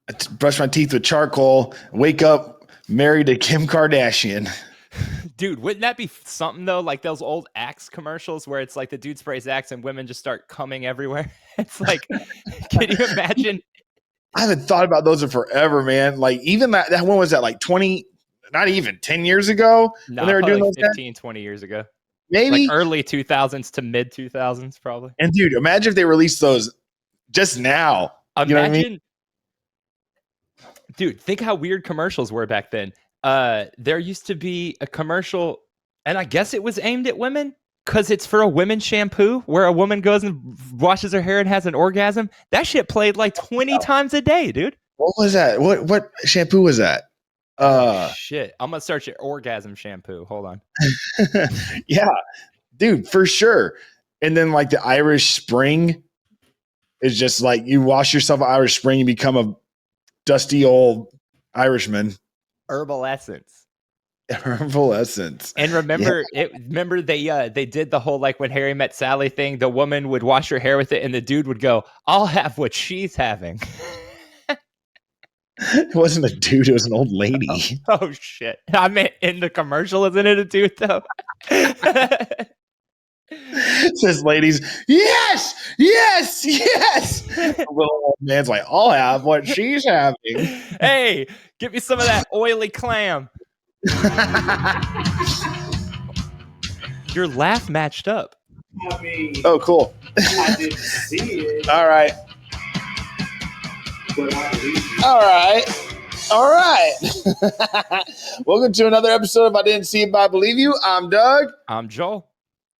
I brush my teeth with charcoal, wake up married to Kim Kardashian. Dude, wouldn't that be something though? Like those old Axe commercials where it's like the dude sprays Axe and women just start coming everywhere. It's like, can you imagine? I haven't thought about those in forever, man. Like even that one was that like 20, not even 10 years ago No, when they were doing like those 15, 20 years ago. Maybe like early 2000s to mid 2000s, probably. And dude, imagine if they released those just now. Imagine, you know what I mean? Dude, think how weird commercials were back then. There used to be a commercial, and I guess it was aimed at women because it's for a women's shampoo where a woman goes and washes her hair and has an orgasm. That shit played like 20 times a day, dude. What was that? What shampoo was that? Shit. I'm gonna search it. Orgasm shampoo. Hold on. Yeah, dude, for sure. And then like the Irish Spring is just like you wash yourself an Irish Spring, you become a dusty old Irishman. Herbal Essence. Herbal Essence. And remember, remember they did the whole like when Harry Met Sally thing. The woman would wash her hair with it, and the dude would go, "I'll have what she's having." It wasn't a dude; it was an old lady. Oh shit! I meant in the commercial, isn't it a dude though? It says, "Ladies, yes, yes, yes." The little old man's like, "I'll have what she's having." Hey, give me some of that oily clam. Your laugh matched up. I mean, oh, cool. I didn't see it. All right. But I believe you. All right. All right. Welcome to another episode of I Didn't See It, But I Believe You. I'm Doug. I'm Joel.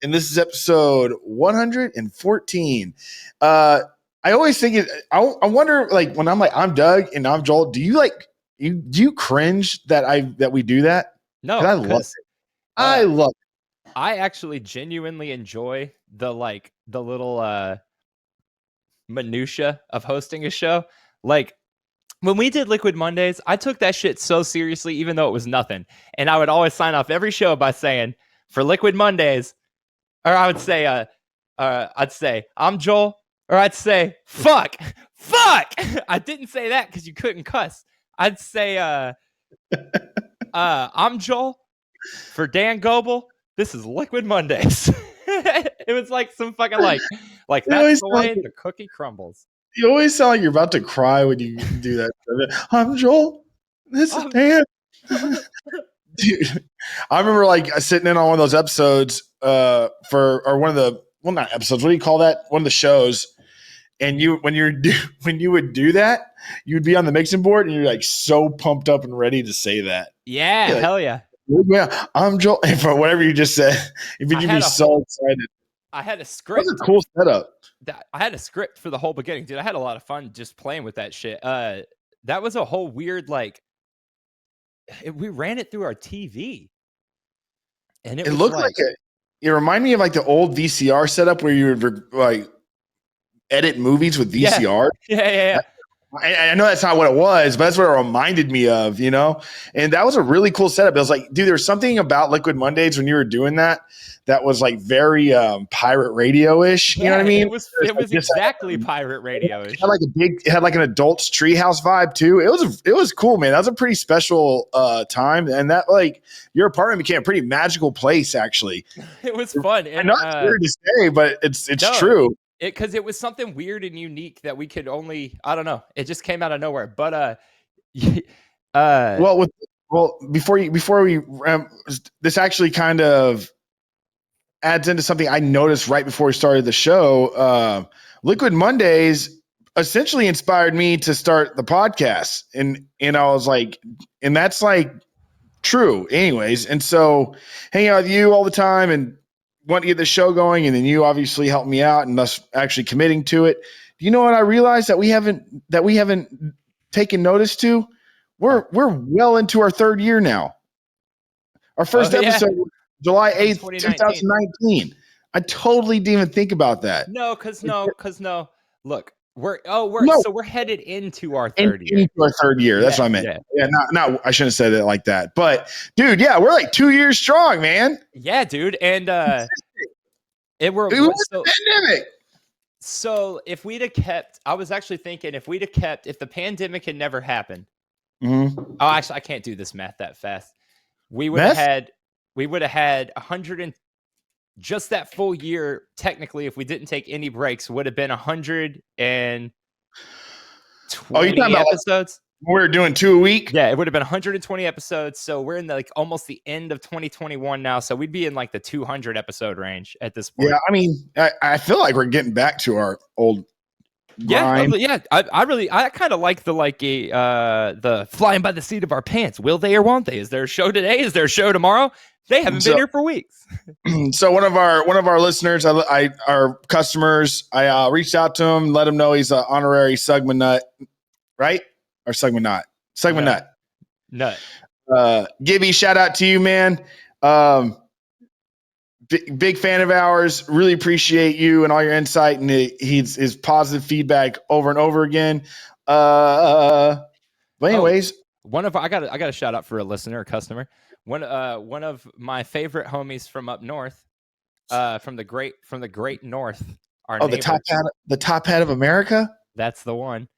And this is episode 114. I always think I wonder, like, when I'm like, I'm Doug and I'm Joel, do you cringe that we do that? No, I love it. I love it. I actually genuinely enjoy the little minutia of hosting a show. Like when we did Liquid Mondays, I took that shit so seriously, even though it was nothing. And I would always sign off every show by saying, for Liquid Mondays, or I would say, I'd say, I'm Joel, or I'd say, fuck. I didn't say that because you couldn't cuss. I'd say, I'm Joel. For Dan Goebel, this is Liquid Mondays. It was like some fucking like that's the way the cookie crumbles. You always sound like you're about to cry when you do that. I'm Joel. This is Dan. Dude, I remember like sitting in on one of those episodes not episodes. What do you call that? One of the shows. And when you would do that, you'd be on the mixing board and you're like so pumped up and ready to say that. Yeah, like, hell yeah. Yeah, I'm Joel. And for whatever you just said, you'd be so excited. I had a script. That's a cool setup. I had a script for the whole beginning, dude. I had a lot of fun just playing with that shit. That was a whole weird we ran it through our TV, and it looked like it reminded me of like the old VCR setup where you would like edit movies with VCR. Yeah. I know that's not what it was, but that's what it reminded me of, you know? And that was a really cool setup. It was like, dude, there was something about Liquid Mondays when you were doing that was like very pirate radio-ish. You know what I mean? It was exactly pirate radio-ish. It had like an adult's treehouse vibe too. It was cool, man. That was a pretty special time. And that like your apartment became a pretty magical place, actually. It was fun. And, I know it's weird to say, but it's true. Because it was something weird and unique that we could only, I don't know. It just came out of nowhere. But before we this actually kind of adds into something I noticed right before we started the show. Liquid Mondays essentially inspired me to start the podcast, and I was like, and that's like true, anyways. And so hanging out with you all the time and want to get the show going, and then you obviously helped me out and us actually committing to it. Do you know what I realized that we haven't taken notice to? We're well into our third year now. Our first episode was July 8th, 2019. I totally didn't even think about that. No. Look, we're headed into our third year. Into our third year. That's what I meant. Yeah, not I shouldn't have said it like that. But dude, yeah, we're like 2 years strong, man. Yeah, dude. And it was a pandemic. So if we'd have kept, I was actually thinking if the pandemic had never happened. Mm-hmm. Oh, actually, I can't do this math that fast. We would Meth? have had 100 and just that full year. Technically, if we didn't take any breaks, would have been 120 Oh, you're talking about episodes. We're doing 2 a week. Yeah, it would have been 120 episodes. So we're in like almost the end of 2021 now. So we'd be in like the 200 episode range at this point. Yeah, I mean, I feel like we're getting back to our old grind. Yeah. I kind of like the flying by the seat of our pants. Will they or won't they? Is there a show today? Is there a show tomorrow? They haven't been here for weeks. So one of our listeners, our customers, I reached out to him, let him know he's an honorary Segment Nut, right? Or Segment Nut. Gibby, shout out to you, man. Big fan of ours. Really appreciate you and all your insight and his positive feedback over and over again. But anyways, I got a shout out for a listener, a customer. One of my favorite homies from up north, from the great north. The top hat of America. That's the one.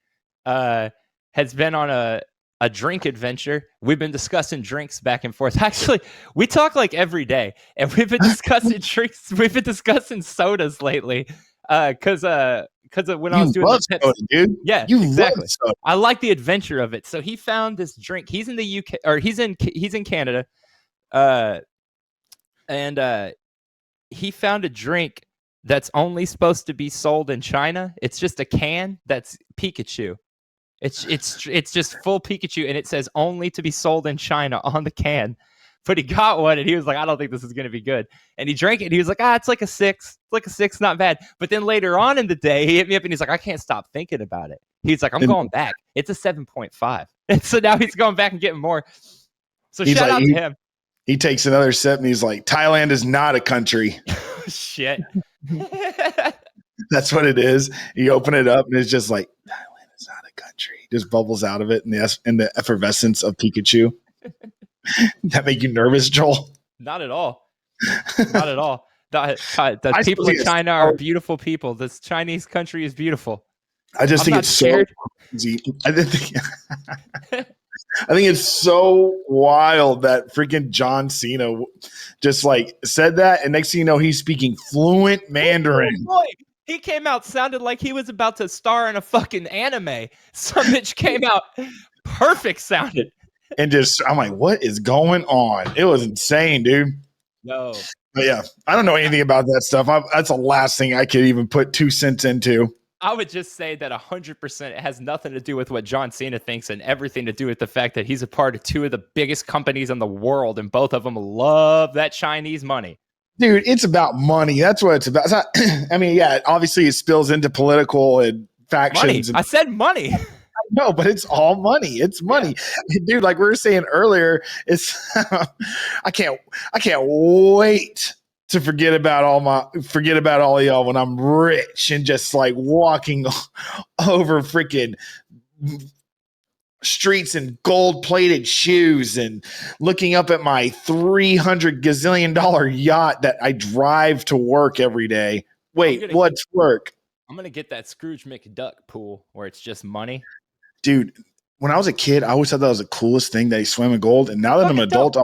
Has been on a drink adventure. We've been discussing drinks back and forth. Actually, we talk like every day, and we've been discussing drinks. We've been discussing sodas lately. Because when I was doing the tips, soda, dude. Yeah, you exactly. Love soda. I like the adventure of it. So he found this drink. He's in the UK, or he's in Canada, and he found a drink that's only supposed to be sold in China. It's just a can that's Pikachu. It's just full Pikachu, and it says only to be sold in China on the can. But he got one, and he was like, I don't think this is going to be good. And he drank it, and he was like, it's like a 6. It's like a 6, not bad. But then later on in the day, he hit me up, and he's like, I can't stop thinking about it. He's like, I'm going back. It's a 7.5. And so now he's going back and getting more. So shout out to him. He takes another sip, and he's like, Thailand is not a country. Shit. That's what it is. You open it up, and it's just like, Thailand is not a country. Just bubbles out of it in the effervescence of Pikachu. That make you nervous, Joel? Not at all. Not at all. The people in China are beautiful people. This Chinese country is beautiful. I just think it's scared. So crazy. I think it's so wild that freaking John Cena just like said that, and next thing you know, he's speaking fluent Mandarin. Oh boy. He came out sounded like he was about to star in a fucking anime. Some bitch came out perfect sounded. And just, I'm like, what is going on? It was insane, dude. No. But yeah, I don't know anything about that stuff. That's the last thing I could even put 2 cents into. I would just say that 100% it has nothing to do with what John Cena thinks and everything to do with the fact that he's a part of 2 of the biggest companies in the world, and both of them love that Chinese money. Dude, it's about money. That's what it's about. It's not, I mean, yeah, obviously it spills into political and factions. I said money. No, but it's all money. It's money, dude. Like we were saying earlier, it's I can't wait to forget about all y'all when I'm rich and just like walking over freaking streets in gold-plated shoes and looking up at my $300 gazillion yacht that I drive to work every day. Wait, what's work? I'm gonna get that Scrooge McDuck pool where it's just money. Dude, when I was a kid, I always thought that was the coolest thing that he swam in gold. And now that I'm an adult, I'm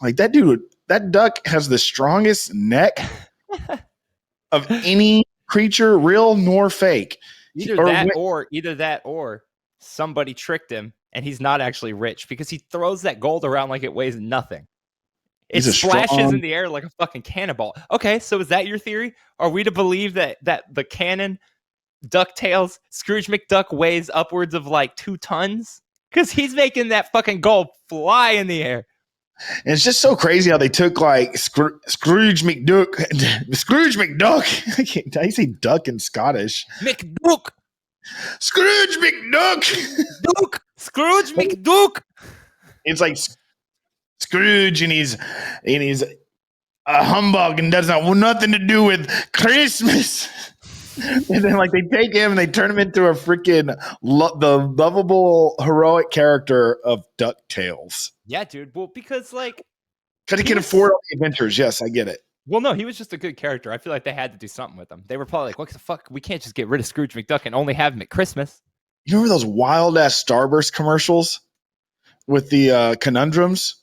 like, that duck has the strongest neck of any creature, real nor fake. Either that or somebody tricked him and he's not actually rich because he throws that gold around like it weighs nothing. It splashes in the air like a fucking cannonball. Okay, so is that your theory? Are we to believe that the cannon DuckTales Scrooge McDuck weighs upwards of like 2 tons? Because he's making that fucking gold fly in the air. And it's just so crazy how they took like Scrooge McDuck. How you say duck in Scottish? McDuck. Scrooge McDuck. Scrooge McDuck. It's like Scrooge and he's a humbug and doesn't have nothing to do with Christmas. And then like they take him and they turn him into a freaking the lovable heroic character of DuckTales. Yeah, dude. Well, because he can afford all the adventures. Yes, I get it. Well, no, he was just a good character. I feel like they had to do something with him. They were probably like, what the fuck? We can't just get rid of Scrooge McDuck and only have him at Christmas. You remember those wild ass Starburst commercials with the conundrums?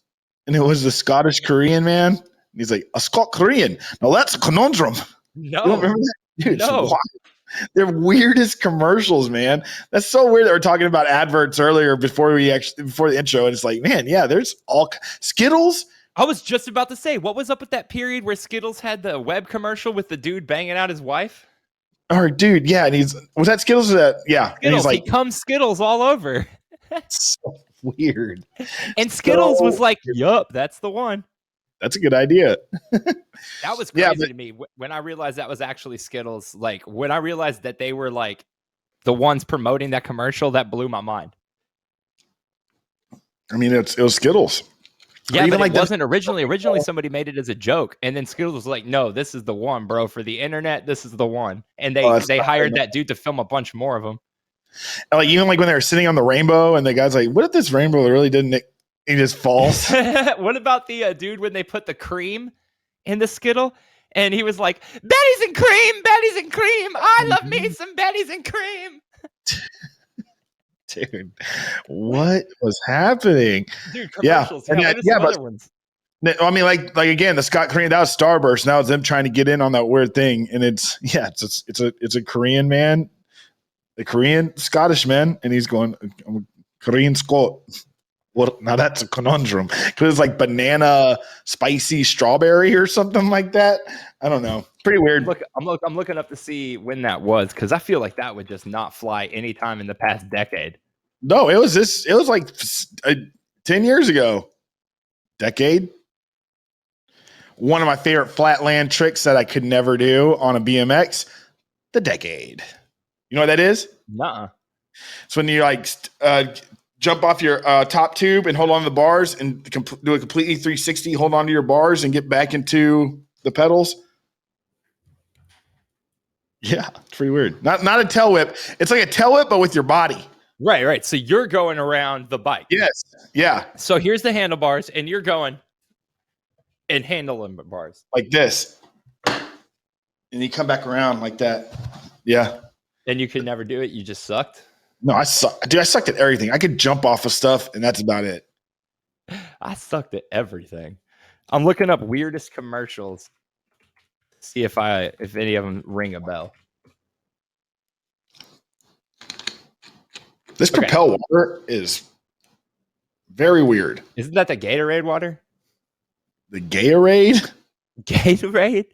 And it was the Scottish Korean man. And he's like, a Scot Korean. Now that's a conundrum. No. You don't remember that? Dude, it's No. wild. They're weirdest commercials, man. That's so weird that we're talking about adverts earlier before the intro. And it's like, man, yeah, there's all Skittles. I was just about to say, what was up with that period where Skittles had the web commercial with the dude banging out his wife? Or dude, yeah, and was that Skittles or that? Yeah. Skittles, and he's like, he comes Skittles all over. so weird. And Skittles was So like, yup, that's the one. That's a good idea. That was crazy to me when I realized that was actually Skittles. Like when I realized that they were like the ones promoting that commercial, that blew my mind. I mean, it was Skittles. Yeah, but like it wasn't originally. Originally, somebody made it as a joke, and then Skittles was like, "No, this is the one, bro. For the internet, this is the one." And they hired that dude to film a bunch more of them. Like even like when they were sitting on the rainbow, and the guy's like, "What if this rainbow really didn't?" He just falls. What about the dude when they put the cream in the Skittle, and he was like, "Betty's and cream, Betty's and cream. I love me some Betty's and cream." Dude, what was happening? Dude, commercials. Yeah, What are some other ones? I mean, like again, the Scott Korean, that was Starburst. Now it's them trying to get in on that weird thing, and it's a Korean man, a Korean Scottish man, and he's going, I'm a Korean Scot. Well, now that's a conundrum because it's like banana spicy strawberry or something like that. I don't know. Pretty weird. Look, I'm looking up to see when that was because I feel like that would just not fly anytime in the past decade. No, it was like 10 years ago. Decade. One of my favorite flatland tricks that I could never do on a BMX, the decade. You know what that is? Nuh-uh. It's when you like jump off your top tube and hold on to the bars and do a completely 360, hold on to your bars and get back into the pedals. Yeah, it's pretty weird. Not a tail whip. It's like a tail whip, but with your body. Right. So you're going around the bike. Yes. Yeah. So here's the handlebars, and you're going and handling bars. Like this. And you come back around like that. Yeah. And you could never do it. You just sucked. No, I suck. Dude, I sucked at everything. I could jump off of stuff, and that's about it. I sucked at everything. I'm looking up weirdest commercials. See if any of them ring a bell. This Propel water is very weird. Isn't that the Gatorade water? The Gatorade? Gatorade?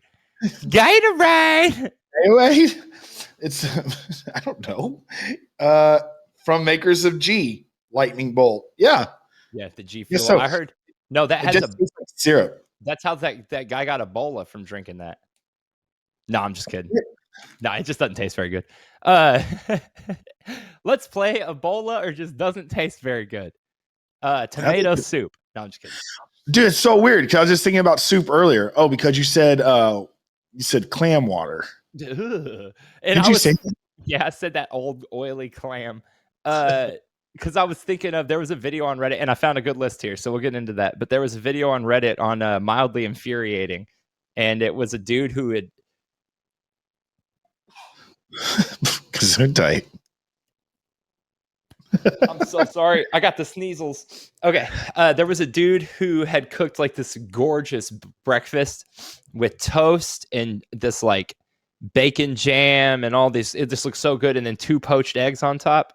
Gatorade! Gatorade? It's, I don't know. From makers of G, Lightning Bolt. Yeah. Yeah, the G Yeah, Fuel. so I heard. No, that it has just tastes like syrup. That's how that guy got Ebola from drinking that. No, I'm just kidding. No, it just doesn't taste very good. Let's play Ebola or just doesn't taste very good. Tomato soup. No, I'm just kidding. Dude, it's so weird because I was just thinking about soup earlier. Oh, because you said clam water. And Did you say that? Yeah, I said that old oily clam. Because I was thinking of, there was a video on Reddit, and I found a good list here, so we'll get into that. But there was a video on Reddit on Mildly Infuriating, and it was a dude who had... Gesundheit. I'm so sorry. I got the sneezels. Okay. There was a dude who had cooked like this gorgeous breakfast with toast and this like bacon jam and all this. It just looks so good. And then 2 poached eggs on top,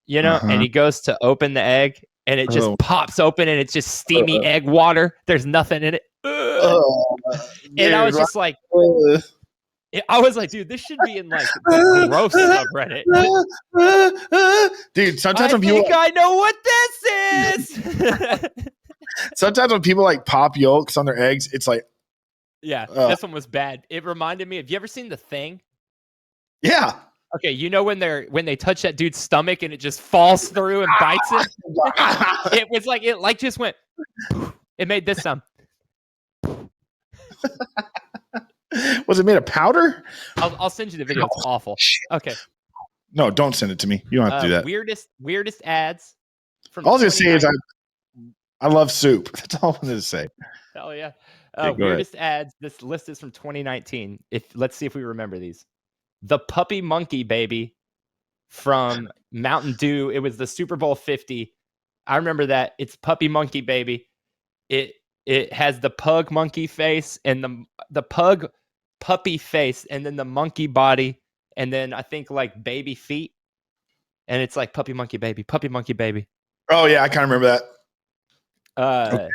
you know, and he goes to open the egg and it just pops open and it's just steamy egg water. There's nothing in it. And I was just like, I was like, dude, this should be in like the gross subreddit. Dude, sometimes when people I know what this is. sometimes when people like pop yolks on their eggs, it's like, yeah, this one was bad. It reminded me of, you ever seen The Thing? yeah. Okay, you know when they touch that dude's stomach and it just falls through and bites it? It was like, it like just went, it made this sound. Was it made of powder? I'll send you the video. It's awful. Okay. No, don't send it to me. You don't have to do that. Weirdest ads. From All I was gonna say is I love soup. That's all I wanted to say. Hell yeah. go ahead. Weirdest ads. This list is from 2019. Let's see if we remember these. The Puppy Monkey Baby from Mountain Dew. It was the Super Bowl 50. I remember that. It's Puppy Monkey Baby. It has the pug monkey face and the pug puppy face, and then the monkey body, and then I think like baby feet, and it's like Puppy Monkey Baby, Puppy Monkey Baby. Oh yeah, I kind of remember that. Okay.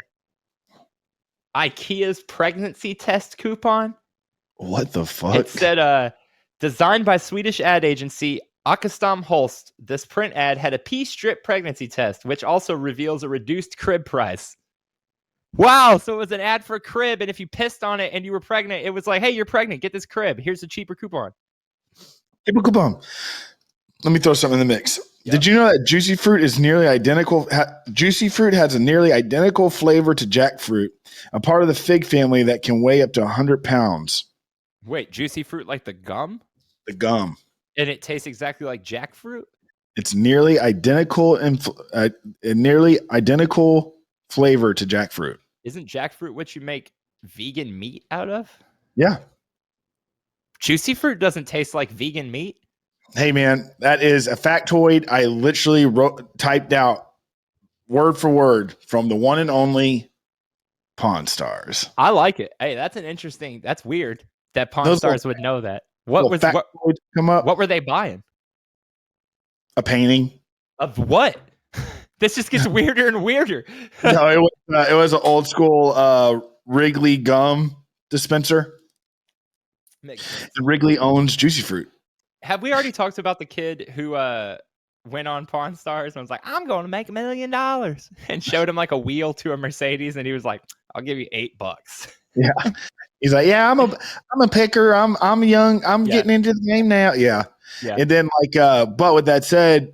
IKEA's pregnancy test coupon. What the fuck? It said, designed by Swedish ad agency Akastam Holst, this print ad had a pea strip pregnancy test, which also reveals a reduced crib price. Wow, so it was an ad for a crib, and if you pissed on it and you were pregnant, it was like, hey, you're pregnant, get this crib. Here's a cheaper coupon. Cheaper coupon. Let me throw something in the mix. Yep. Did you know that juicy fruit is nearly identical? Juicy fruit has a nearly identical flavor to jackfruit, a part of the fig family that can weigh up to 100 pounds. Wait, juicy fruit like the gum? The gum. And it tastes exactly like jackfruit? It's nearly identical and nearly identical flavor to jackfruit. Isn't jackfruit what you make vegan meat out of? Yeah. Juicy fruit doesn't taste like vegan meat. Hey man, that is a factoid I literally typed out word for word from the one and only Pawn Stars. I like it. Hey, that's weird that Pawn Stars would know that. What were they buying? A painting. Of what? This just gets weirder and weirder. No, it was an old school Wrigley gum dispenser. Wrigley owns Juicy Fruit. Have we already talked about the kid who went on Pawn Stars and was like, I'm going to make $1 million, and showed him like a wheel to a Mercedes, and he was like, I'll give you $8. Yeah. He's like, yeah, I'm a picker. I'm young. I'm getting into the game now. Yeah. And then but with that said,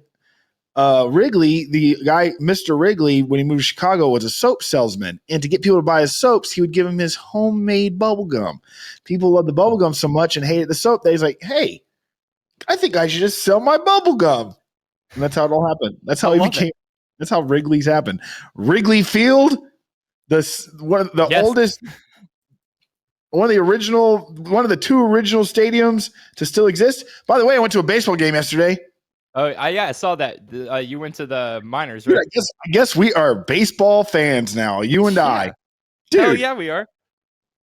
Wrigley, the guy, Mr. Wrigley, when he moved to Chicago, was a soap salesman. And to get people to buy his soaps, he would give them his homemade bubble gum. People loved the bubble gum so much and hated the soap that he's like, hey, I think I should just sell my bubble gum. And that's how it all happened. That's how he became. That's how Wrigley's happened. Wrigley Field, one of the oldest, one of the two original stadiums to still exist. By the way, I went to a baseball game yesterday. Oh, I saw that. You went to the Miners, right? Dude, I guess we are baseball fans now. You and I, dude. Oh yeah, we are.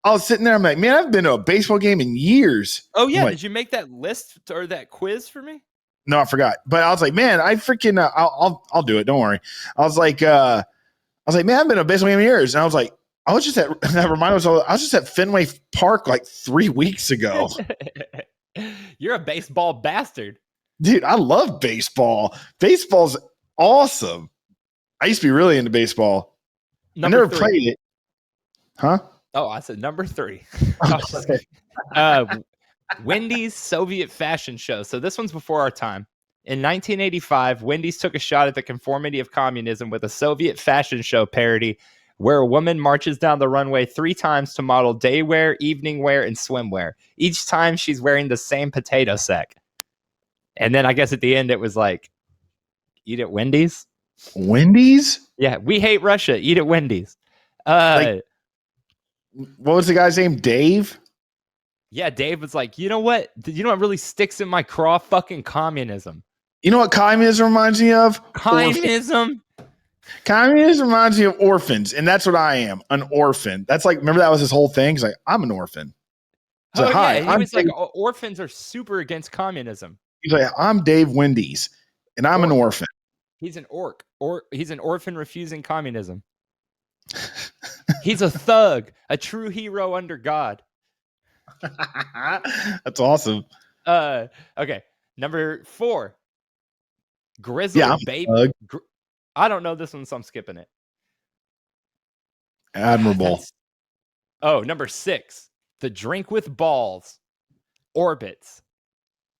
I was sitting there. I'm like, man, I've been to a baseball game in years. Oh yeah, did you make that list or that quiz for me? No, I forgot. But I was like, man, I freaking, I'll do it. Don't worry. I was like, man, I've been to a baseball game in years, and I was like, I was just at Fenway Park like 3 weeks ago. You're a baseball bastard. Dude, I love baseball. Baseball's awesome. I used to be really into baseball. I never played it. Huh? Oh, I said number 3. Okay. Wendy's Soviet fashion show. So this one's before our time. In 1985, Wendy's took a shot at the conformity of communism with a Soviet fashion show parody where a woman marches down the runway 3 times to model day wear, evening wear, and swimwear. Each time she's wearing the same potato sack. And then I guess at the end it was like, eat at Wendy's. Wendy's? Yeah, we hate Russia. Eat at Wendy's. What was the guy's name? Dave? Yeah, Dave was like, you know what? You know what really sticks in my craw? Fucking communism. You know what communism reminds me of? Communism? Communism reminds me of orphans, and that's what I am, an orphan. That's like, remember that was his whole thing? He's like, I'm an orphan. So, hi, he was like, orphans are super against communism. He's like, I'm Dave Wendy's, and I'm an orphan. He's an orc. He's an orphan refusing communism. He's a thug, a true hero under God. That's awesome. Okay. Number 4. Grizzle baby. I don't know this one, so I'm skipping it. Admirable. Number 6. The drink with balls. Orbits.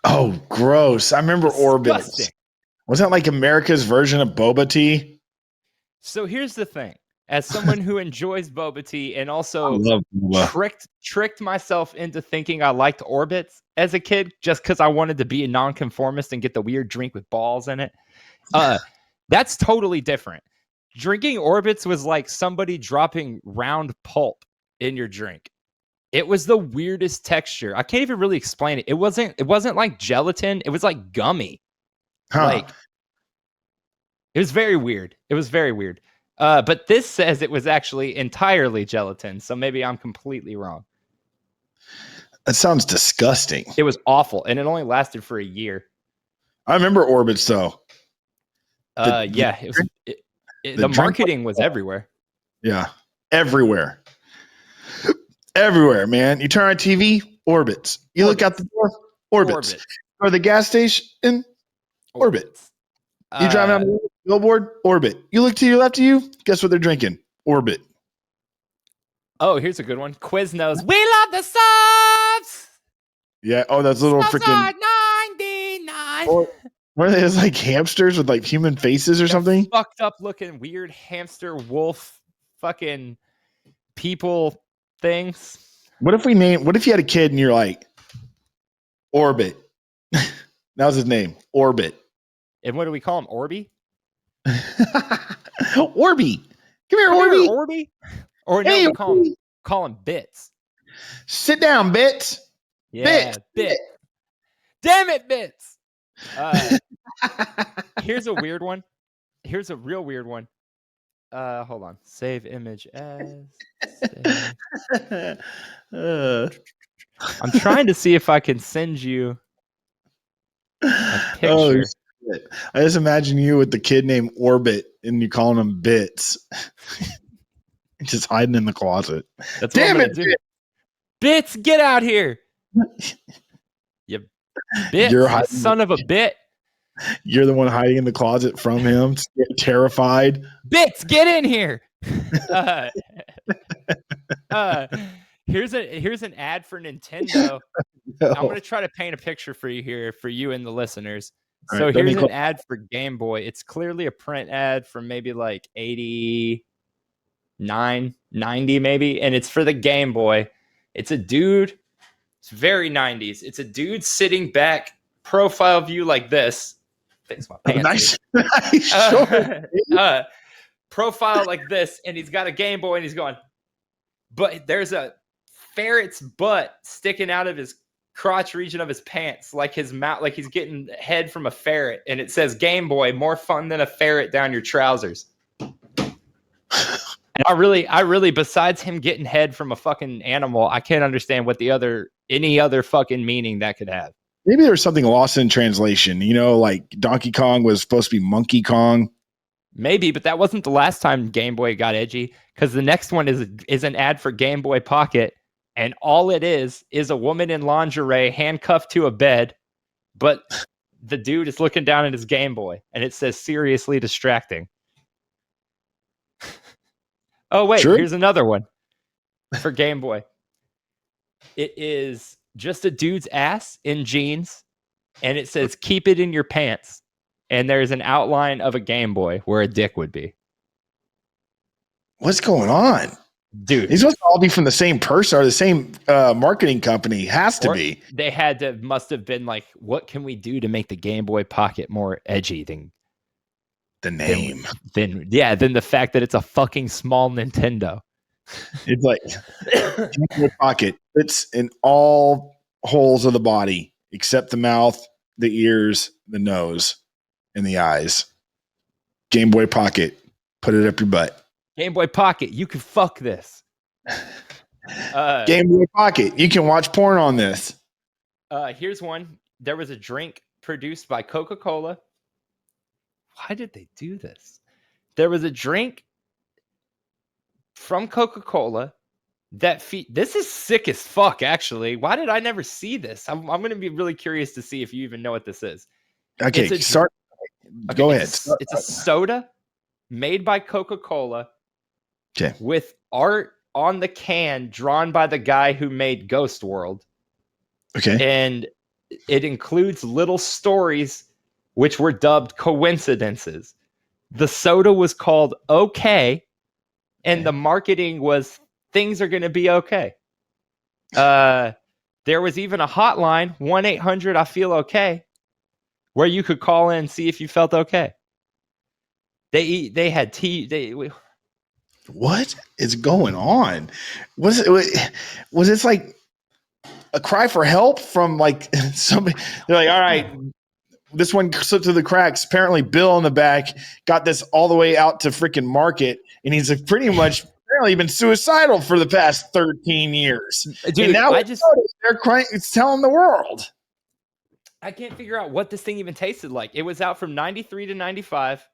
Oh, gross. I remember Orbits. Was that like America's version of boba tea? So here's the thing. As someone who enjoys boba tea and also tricked myself into thinking I liked Orbits as a kid just because I wanted to be a nonconformist and get the weird drink with balls in it. That's totally different. Drinking Orbits was like somebody dropping round pulp in your drink. It was the weirdest texture. I can't even really explain it. It wasn't like gelatin. It was like gummy. Huh. Like, it was very weird. It was very weird. But this says it was actually entirely gelatin. So maybe I'm completely wrong. That sounds disgusting. It was awful. And it only lasted for a year. I remember Orbits though. Yeah. The marketing was everywhere. Yeah. Everywhere. Everywhere, man. You turn on TV, Orbits. You look out the door, Orbits. Or the gas station, Orbit. You drive down the billboard, Orbit. You look to your left of you, guess what they're drinking? Orbit. Oh, here's a good one. Quiznos. We love the subs. Yeah. Oh, that's little freaking 99. Or are they just like hamsters with like human faces or something? Fucked up looking weird hamster wolf fucking people things. What if you had a kid and you're like, Orbit? That was his name, Orbit. And what do we call him? Orby? Orby. Come here, Orby. Orby? Or no, Hey, we call him Bits. Sit down, Bits. Yeah, Bits. Damn it, Bits. Here's a weird one. Here's a real weird one. Hold on. Save image as. I'm trying to see if I can send you a picture. Oh, shit. I just imagine you with the kid named Orbit and you calling him Bits. Just hiding in the closet. That's Damn it, dude. Bits, get out here. You Bits, You're you son of a bit. You're the one hiding in the closet from him, terrified. Bits, get in here. Here's an ad for Nintendo. No. I'm gonna try to paint a picture for you here, for you and the listeners. All So right, here's an ad for Game Boy. It's clearly a print ad from maybe like 89, 90 maybe, and it's for the Game Boy. It's a dude. It's very 90s. It's a dude sitting back, profile view like this. Fix my pants. Nice. Profile like this, and he's got a Game Boy, and he's going, but there's a ferret's butt sticking out of his crotch region of his pants, like his mouth, like he's getting head from a ferret, and it says Game Boy, more fun than a ferret down your trousers. And I really, besides him getting head from a fucking animal, I can't understand what any other fucking meaning that could have. Maybe there's something lost in translation. You know, like Donkey Kong was supposed to be Monkey Kong. Maybe, but that wasn't the last time Game Boy got edgy, because the next one is an ad for Game Boy Pocket, and all it is a woman in lingerie handcuffed to a bed, but the dude is looking down at his Game Boy, and it says seriously distracting. Oh, wait, Sure. Here's another one for Game Boy. It is just a dude's ass in jeans, and it says keep it in your pants. And there's an outline of a Game Boy where a dick would be. What's going on? Dude. These must all be from the same person or the same marketing company. Has to be. They must have been like, what can we do to make the Game Boy Pocket more edgy than the name? Than the fact that it's a fucking small Nintendo. It's like Game Boy Pocket fits in all holes of the body except the mouth, the ears, the nose, and the eyes. Game Boy Pocket, put it up your butt. Game Boy Pocket, you can fuck this. Game Boy Pocket, you can watch porn on this. Here's one. There was a drink produced by Coca-Cola. Why did they do this? There was a drink from Coca-Cola that this is sick as fuck, actually. Why did I never see this? I'm going to be really curious to see if you even know what this is. Okay, go ahead. It's a soda made by Coca-Cola. Okay. With art on the can drawn by the guy who made Ghost World. Okay. And it includes little stories which were dubbed coincidences. The soda was called Okay, and the marketing was things are going to be okay. There was even a hotline, 1-800-I-FEEL-OK, where you could call in and see if you felt okay. They had tea. What is going on? Was this like a cry for help from like somebody? They're like, all right, this one slipped through the cracks. Apparently, Bill in the back got this all the way out to freaking market, and he's like pretty much apparently been suicidal for the past 13 years. Dude, and now they're crying. It's telling the world. I can't figure out what this thing even tasted like. It was out from 93 to 95,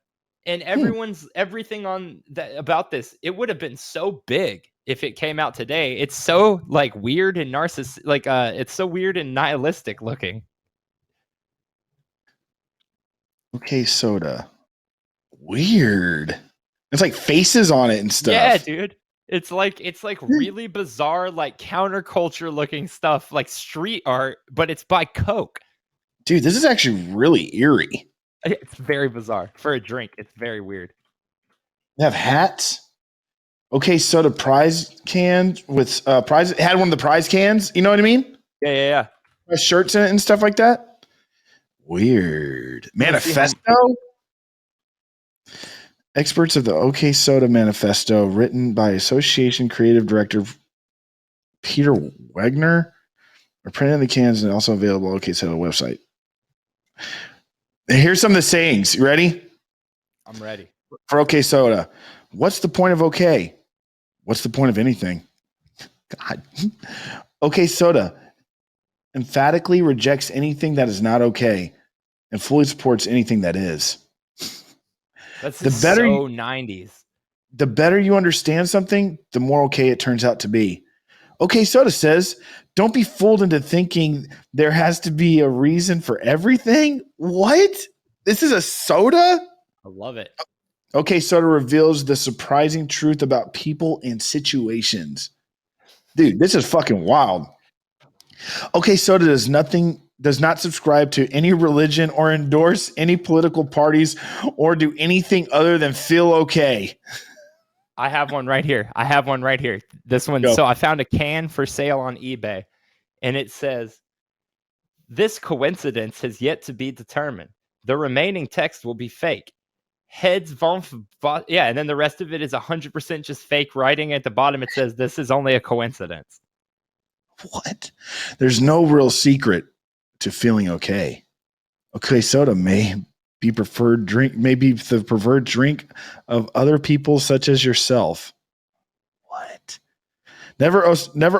and everything on that about this, it would have been so big if it came out today. It's so like weird and it's so weird and nihilistic looking. Okay, soda. Weird. It's like faces on it and stuff. Yeah, dude. It's like really bizarre, like counterculture looking stuff, like street art, but it's by Coke. Dude, this is actually really eerie. It's very bizarre. For a drink, it's very weird. They have hats. Okay, soda prize can with prize. It had one of the prize cans. You know what I mean? Yeah. Shirts in it and stuff like that. Weird. Manifesto. Experts of the OK Soda Manifesto, written by Association Creative Director Peter Wagner, are printed in the cans and also available on OK Soda website. Here's some of the sayings. You ready? I'm ready. For OK Soda. What's the point of OK? What's the point of anything? God. OK Soda emphatically rejects anything that is not okay and fully supports anything that is. That's the better so 90s. The better you understand something, the more okay it turns out to be. OK Soda says, don't be fooled into thinking there has to be a reason for everything. What? This is a soda? I love it. OK Soda reveals the surprising truth about people and situations. Dude, this is fucking wild. OK Soda does not subscribe to any religion or endorse any political parties or do anything other than feel okay. I have one right here. This one. Go. So I found a can for sale on eBay, and it says, "This coincidence has yet to be determined. The remaining text will be fake. Heads von yeah, and then the rest of it is 100% just fake writing. At the bottom, it says, "This is only a coincidence." What? There's no real secret to feeling okay. OK Soda may be the preferred drink of other people such as yourself. What? Never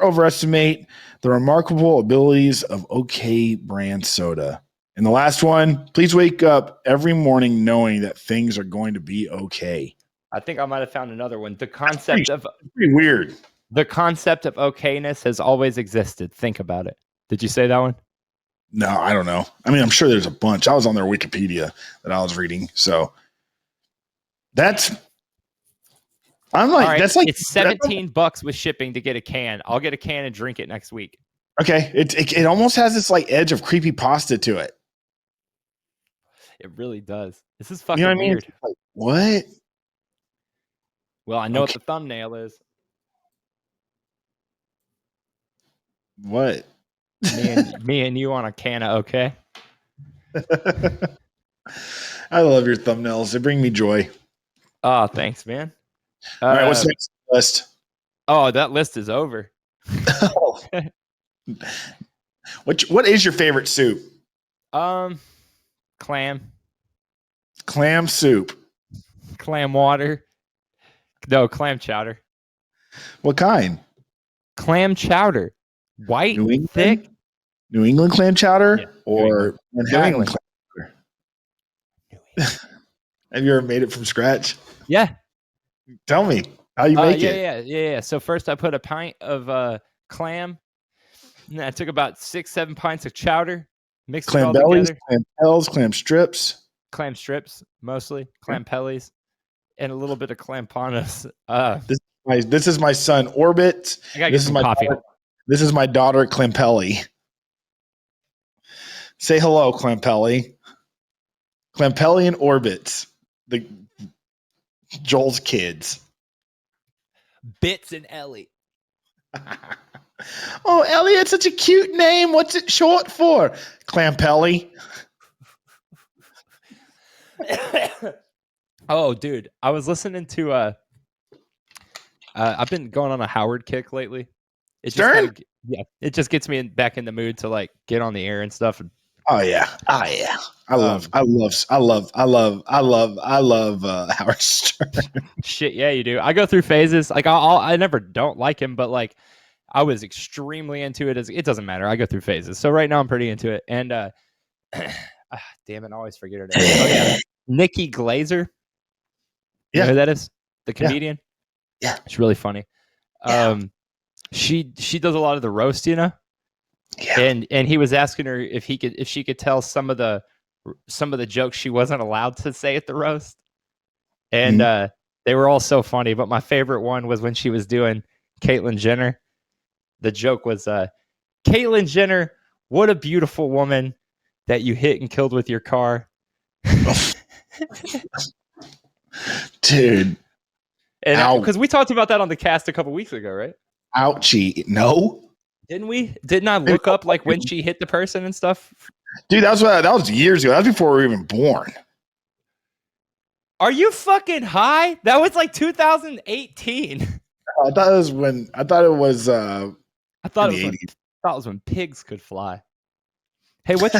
overestimate the remarkable abilities of OK brand soda. And the last one, please wake up every morning knowing that things are going to be okay. I think I might have found another one. The concept of pretty weird. The concept of okayness has always existed. Think about it. Did you say that one? No, I don't know. I mean, I'm sure there's a bunch. I was on their Wikipedia that I was reading. So that's right, that's like it's $17 with shipping to get a can. I'll get a can and drink it next week. Okay. It almost has this like edge of creepy pasta to it. It really does. This is fucking weird. Like, what? Well, I know what the thumbnail is. What? Me and you on a can of okay. I love your thumbnails. They bring me joy. Oh, thanks, man. All right, what's next on the list? Oh, that list is over. What is your favorite soup? Clam. Clam soup. Clam water. No, clam chowder. What kind? Clam chowder. White, New England? thick. New England clam chowder, Yeah, or Manhattan England. clam chowder? Have you ever made it from scratch? Yeah. Tell me how you make it. Yeah. So first I put a pint of clam. And I took about 6-7 pints of chowder. Mixed Clam it all bellies, together. clam bells, clam strips. Clam strips, mostly. Clam pellies. And a little bit of clam panas. This is my son, Orbit. I gotta get some coffee. This is my daughter, Clampelli. Say hello, Clampelli. Clampelli and Orbits. Joel's kids. Bits and Ellie. Oh, Elliot's such a cute name. What's it short for? Clampelli. Oh, dude. I was listening to I've been going on a Howard kick lately. It Stern? just it just gets me back in the mood to like get on the air and stuff. Oh yeah. I love Howard Stern. Shit, yeah, you do. I go through phases. Like I never don't like him, but like I was extremely into it. It doesn't matter. I go through phases. So right now I'm pretty into it. And damn it, I always forget her name. Oh yeah, Nikki Glazer. You know who that is? The comedian. Yeah, it's really funny. Yeah. She does a lot of the roast, you know. Yeah. And he was asking her if she could tell some of the jokes she wasn't allowed to say at the roast. And they were all so funny, but my favorite one was when she was doing Caitlyn Jenner. The joke was Caitlyn Jenner, what a beautiful woman that you hit and killed with your car. Dude. And because we talked about that on the cast a couple weeks ago, right? Ouchie. No. Didn't we? Didn't I look up like when she hit the person and stuff? Dude, that was years ago. That was before we were even born. Are you fucking high? That was like 2018. I thought it was when pigs could fly. Hey, what's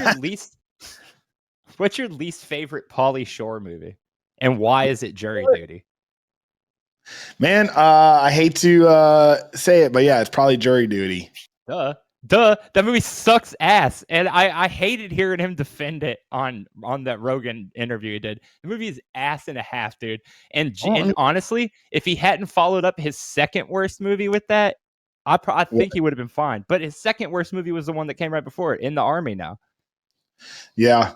your least favorite Pauly Shore movie? And why is it Jury Duty? Man, I hate to say it, but yeah, it's probably Jury Duty. Duh. That movie sucks ass. And I hated hearing him defend it on that Rogan interview he did. The movie is ass and a half, dude. And honestly, if he hadn't followed up his second worst movie with that, I think he would have been fine. But his second worst movie was the one that came right before it, In the Army Now. Yeah.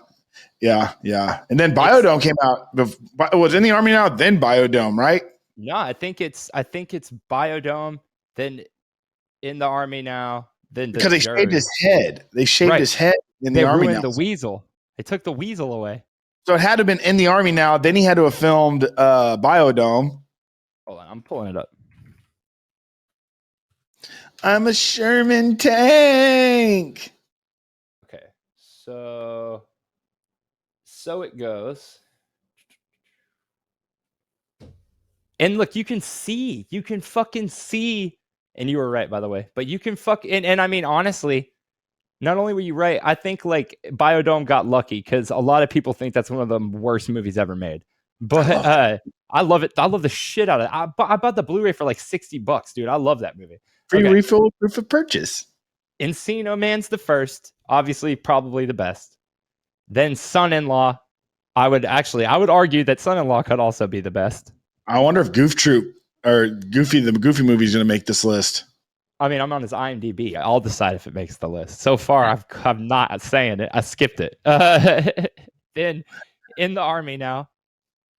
And then Biodome came out. It was In the Army Now, then Biodome, right? No, I think it's Biodome, then In the Army Now, then because they shaved his head. They shaved his head in the Army Now. The weasel. They took the weasel away. So it had to have been In the Army Now. Then he had to have filmed Biodome. Hold on, I'm pulling it up. I'm a Sherman tank. Okay, so it goes. And look, you can fucking see, and you were right, by the way, but you can and I mean, honestly, not only were you right, I think like Biodome got lucky because a lot of people think that's one of the worst movies ever made. But I love it. I love the shit out of it. I bought the Blu-ray for like $60, dude. I love that movie. Free refill, proof of purchase. Encino Man's the first, obviously, probably the best. Then Son-in-Law. I would argue that Son-in-Law could also be the best. I wonder if Goof Troop or the Goofy movie is going to make this list. I mean, I'm on his IMDb. I'll decide if it makes the list. So far, I'm not saying it. I skipped it. Then In the Army Now.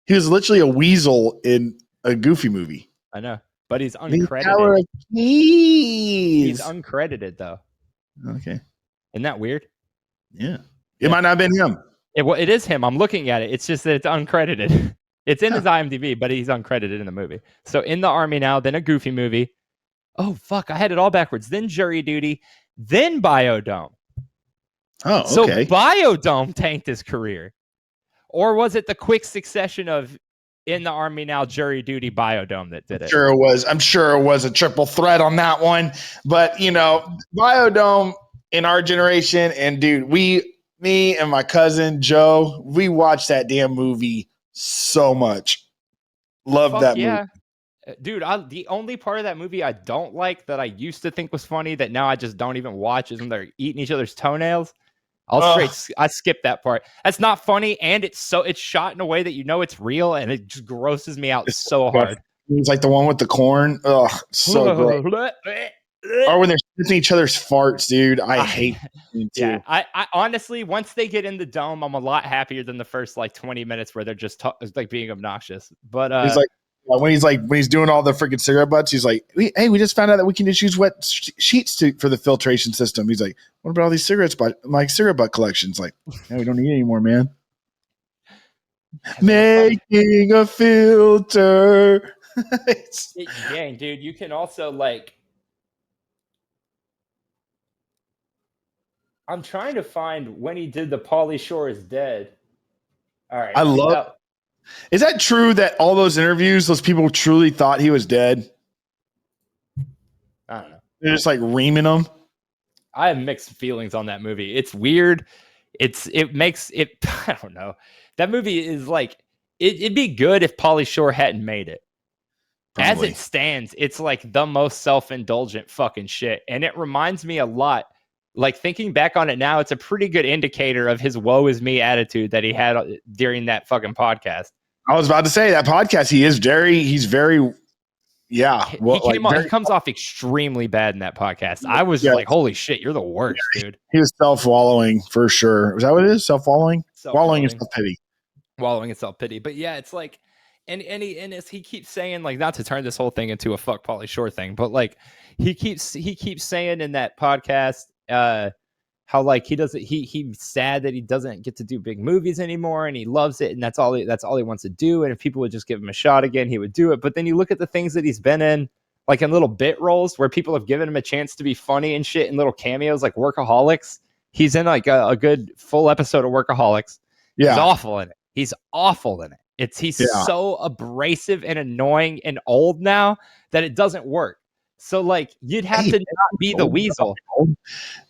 He was literally a weasel in a Goofy movie. I know, but he's uncredited. He's uncredited, though. Okay. Isn't that weird? Yeah. It might not have been him. It is him. I'm looking at it. It's just that it's uncredited. It's in his IMDb, but he's uncredited in the movie. So In the Army Now, then a Goofy movie. Oh, fuck. I had it all backwards. Then Jury Duty, then Biodome. Oh, okay. So Biodome tanked his career. Or was it the quick succession of In the Army Now, Jury Duty, Biodome that did it? Sure it was. I'm sure it was a triple threat on that one. But, Biodome in our generation, and dude, me and my cousin Joe, we watched that damn movie so much. Love that movie. Dude, the only part of that movie I don't like that I used to think was funny that now I just don't even watch is when they're eating each other's toenails. I skip that part. That's not funny, and it's shot in a way that it's real, and it just grosses me out so hard. It's like the one with the corn. Ugh, so gross. Or when they're sniffing each other's farts, dude. I hate them too. Yeah, I honestly, once they get in the dome, I'm a lot happier than the first like 20 minutes where they're just like being obnoxious. But he's like, when he's doing all the freaking cigarette butts, he's like, hey, we just found out that we can just use wet sheets for the filtration system. He's like, what about all these cigarettes? My cigarette butt collections? Like, yeah, we don't need any more, man. Making a filter. Dang, dude, you can also like. I'm trying to find when he did the Pauly Shore is Dead. All right. I love. Is that true that all those interviews, those people truly thought he was dead? They're just like reaming them. I have mixed feelings on that movie. It's weird. It makes it. I don't know. That movie is like it'd be good if Pauly Shore hadn't made it. Probably. As it stands, it's like the most self-indulgent fucking shit, and it reminds me a lot. Like thinking back on it now, it's a pretty good indicator of his "woe is me" attitude that he had during that fucking podcast. I was about to say that podcast. He's very. Yeah, well, he comes off extremely bad in that podcast. I was like, "Holy shit, you're the worst, dude." He was self-wallowing for sure. Was that what it is? Self-wallowing? Wallowing is self-pity. Wallowing in self-pity. But yeah, it's like, and he keeps saying, like, not to turn this whole thing into a fuck Pauly Shore thing, but like he keeps saying in that podcast, how like he's sad that he doesn't get to do big movies anymore, and he loves it, and that's all he wants to do. And if people would just give him a shot again, he would do it. But then you look at the things that he's been in, like in little bit roles where people have given him a chance to be funny and shit in little cameos, like Workaholics. He's in like a good full episode of Workaholics. Yeah. He's awful in it. He's so abrasive and annoying and old now that it doesn't work. So like you'd have to not be the weasel.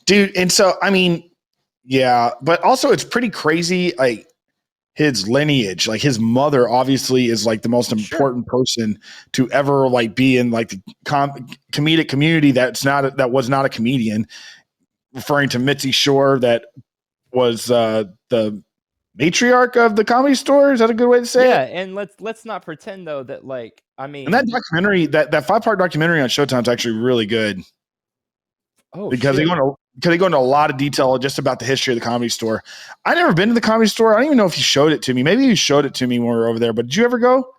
Dude, and so I mean, yeah, but also it's pretty crazy, like his lineage. Like his mother obviously is like the most important person to ever like be in like the comedic community that was not a comedian, referring to Mitzi Shore, that was the matriarch of the Comedy Store. Is that a good way to say it? Yeah, and let's not pretend though that like, I mean, and that documentary, that 5-part documentary on Showtime is actually really good. Oh, because they go into a lot of detail just about the history of the Comedy Store. I never been to the Comedy Store. I don't even know if you showed it to me. Maybe you showed it to me when we were over there. But did you ever go?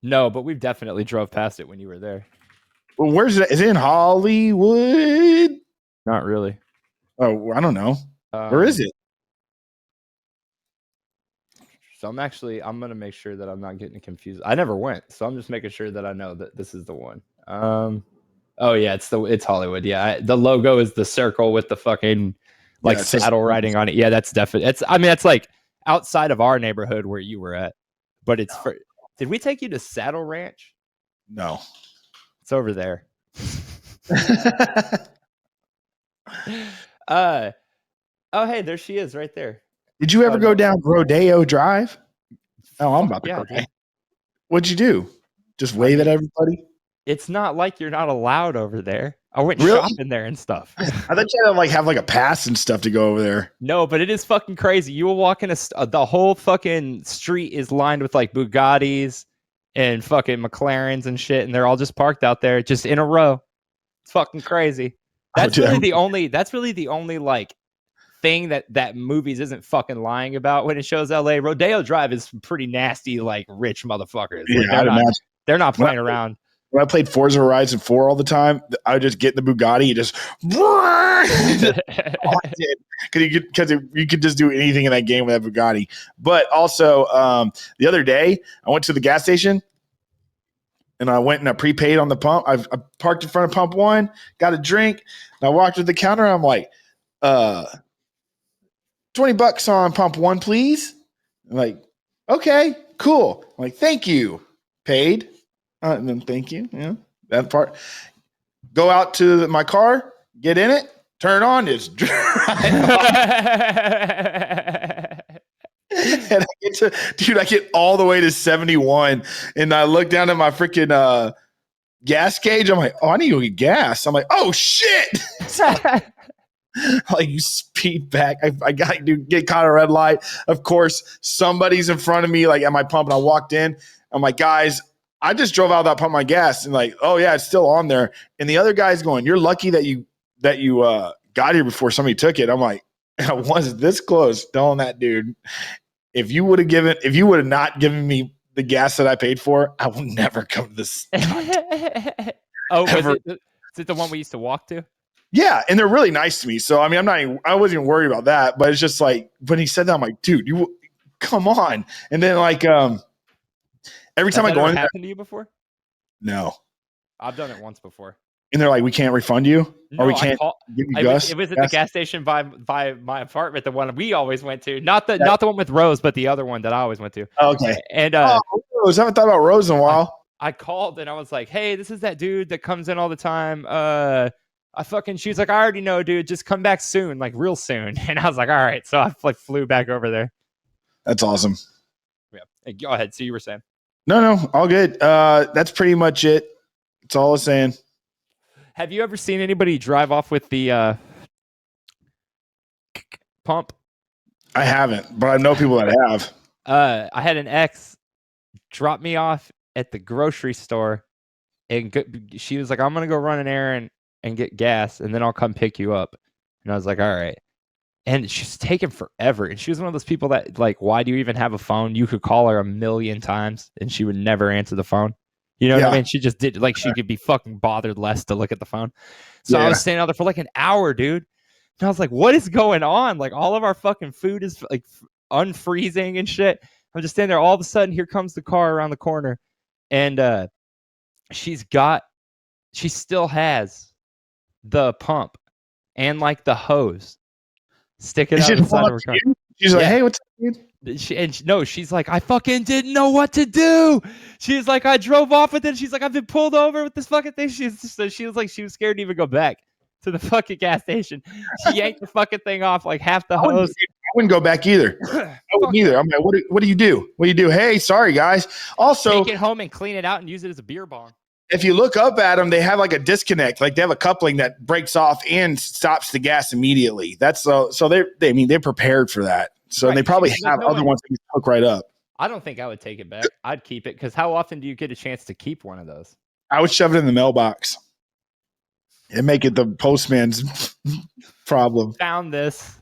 No, but we've definitely drove past it when you were there. Well, where's it? Is it in Hollywood? Not really. Oh, I don't know. Where is it? So I'm going to make sure that I'm not getting confused. I never went, so I'm just making sure that I know that this is the one. Oh yeah, it's Hollywood. Yeah, the logo is the circle with the fucking like saddle riding on it. Yeah, that's definitely. That's like outside of our neighborhood where you were at, but it's. Did we take you to Saddle Ranch? No, it's over there. Oh hey, there she is, right there. Did you ever go down Rodeo Drive? Oh, I'm about to go. Dude. What'd you do? Just wave at everybody? It's not like you're not allowed over there. I went shopping there and stuff. I thought you had to like have like a pass and stuff to go over there. No, but it is fucking crazy. You will walk in the whole fucking street is lined with like Bugattis and fucking McLarens and shit, and they're all just parked out there, just in a row. It's fucking crazy. That's really the only like thing that movies isn't fucking lying about when it shows LA. Rodeo Drive is pretty nasty, like rich motherfuckers. Yeah, like, they're not playing around. When I played Forza Horizon 4 all the time, I would just get in the Bugatti and just because you could just do anything in that game with that Bugatti. But also, the other day, I went to the gas station and I went and I prepaid on the pump. I parked in front of pump 1, got a drink, and I walked to the counter. And I'm like, $20 on pump 1, please. I'm like, okay, cool. I'm like, thank you. Paid. And then thank you. Yeah, that part. Go out to my car, get in it, turn it on, just drive and I get all the way to 71, and I look down at my freaking gas gauge. I'm like, oh, I need to go get gas. I'm like, oh shit. Like you speed back. I got to get caught at a red light. Of course, somebody's in front of me, like at my pump, and I walked in. I'm like, guys, I just drove out that pump my gas, and like, oh yeah, it's still on there. And the other guy's going, you're lucky that you got here before somebody took it. I'm like, I wasn't this close telling that dude, if you would have not given me the gas that I paid for, I will never come to this. Oh, is it the one we used to walk to? Yeah, and they're really nice to me. So I mean, I wasn't even worried about that, but it's just like when he said that, I'm like, dude, you come on. And then like every time I go in, happened to you before? No, I've done it once before. And they're like, we can't refund you, or we can't give you gas. It was at the gas station by my apartment, the one we always went to, not the one with Rose, but the other one that I always went to. Okay. And Rose, I haven't thought about Rose in a while. I called and I was like, hey, this is that dude that comes in all the time. She was like, I already know, dude. Just come back soon, like real soon. And I was like, all right. So I like flew back over there. That's awesome. Yeah. Hey, go ahead. So you were saying? No, all good. That's pretty much it. That's all I was saying. Have you ever seen anybody drive off with the pump? I haven't, but I know people that have. I had an ex drop me off at the grocery store, and she was like, I'm gonna go run an errand and get gas, and then I'll come pick you up. And I was like, all right. And she's taking forever. And she was one of those people that, like, why do you even have a phone? You could call her a million times and she would never answer the phone. You know what I mean? She just did, like, she could be fucking bothered less to look at the phone. So I was standing out there for like an hour, dude. And I was like, what is going on? Like, all of our fucking food is like unfreezing and shit. I'm just standing there. All of a sudden, here comes the car around the corner. And she still has the pump and like the hose sticking out the side of her car. She's like, hey, what's up, dude? She's like, I fucking didn't know what to do. She's like, I drove off with it. She's like, I've been pulled over with this fucking thing. She was like, she was scared to even go back to the fucking gas station. She yanked the fucking thing off, like half the hose. I wouldn't go back either. I wouldn't either. I'm like, what do you do? What do you do? Hey, sorry guys. Also, take it home and clean it out and use it as a beer bong. If you look up at them, they have like a disconnect. Like they have a coupling that breaks off and stops the gas immediately. That's so they're prepared for that. So they probably have other ones that can hook right up. I don't think I would take it back. I'd keep it, because how often do you get a chance to keep one of those? I would shove it in the mailbox and make it the postman's problem. Found this.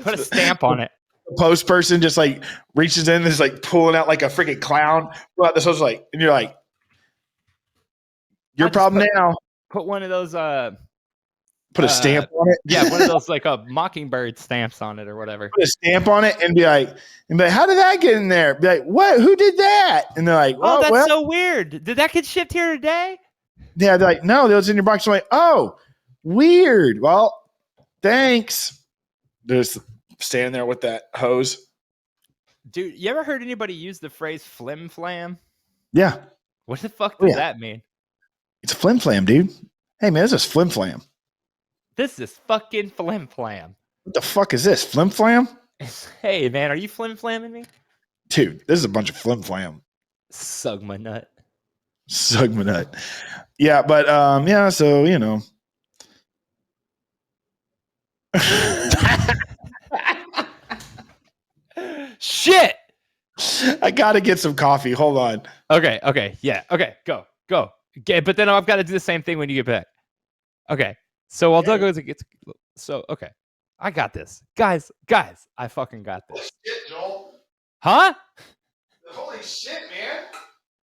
Put a stamp on it. The post person just like reaches in and is like pulling out like a freaking clown. Well, this was like, and you're like, your problem now. Put one of those. Put a stamp on it. Yeah, one of those like a mockingbird stamps on it or whatever. Put a stamp on it and be like, how did that get in there? Be like, what? Who did that? And they're like, oh, that's so weird. Did that get shipped here today? Yeah, they're like, no, that was in your box. I'm like, oh, weird. Well, thanks. They're just standing there with that hose. Dude, you ever heard anybody use the phrase flim flam? Yeah. What the fuck does that mean? It's a flim flam, dude. Hey, man, this is flim flam. This is fucking flim flam. What the fuck is this? Flim flam? Hey, man, are you flim flamming me? Dude, this is a bunch of flim flam. Sug my nut. Sug my nut. Yeah, but yeah, so you know. Shit. I gotta get some coffee. Hold on. Okay. Yeah. Okay. Go. Okay, but then I've got to do the same thing when you get back. Okay. So while Doug goes, okay. I got this. Guys, I fucking got this. Holy shit, Joel. Huh? Holy shit,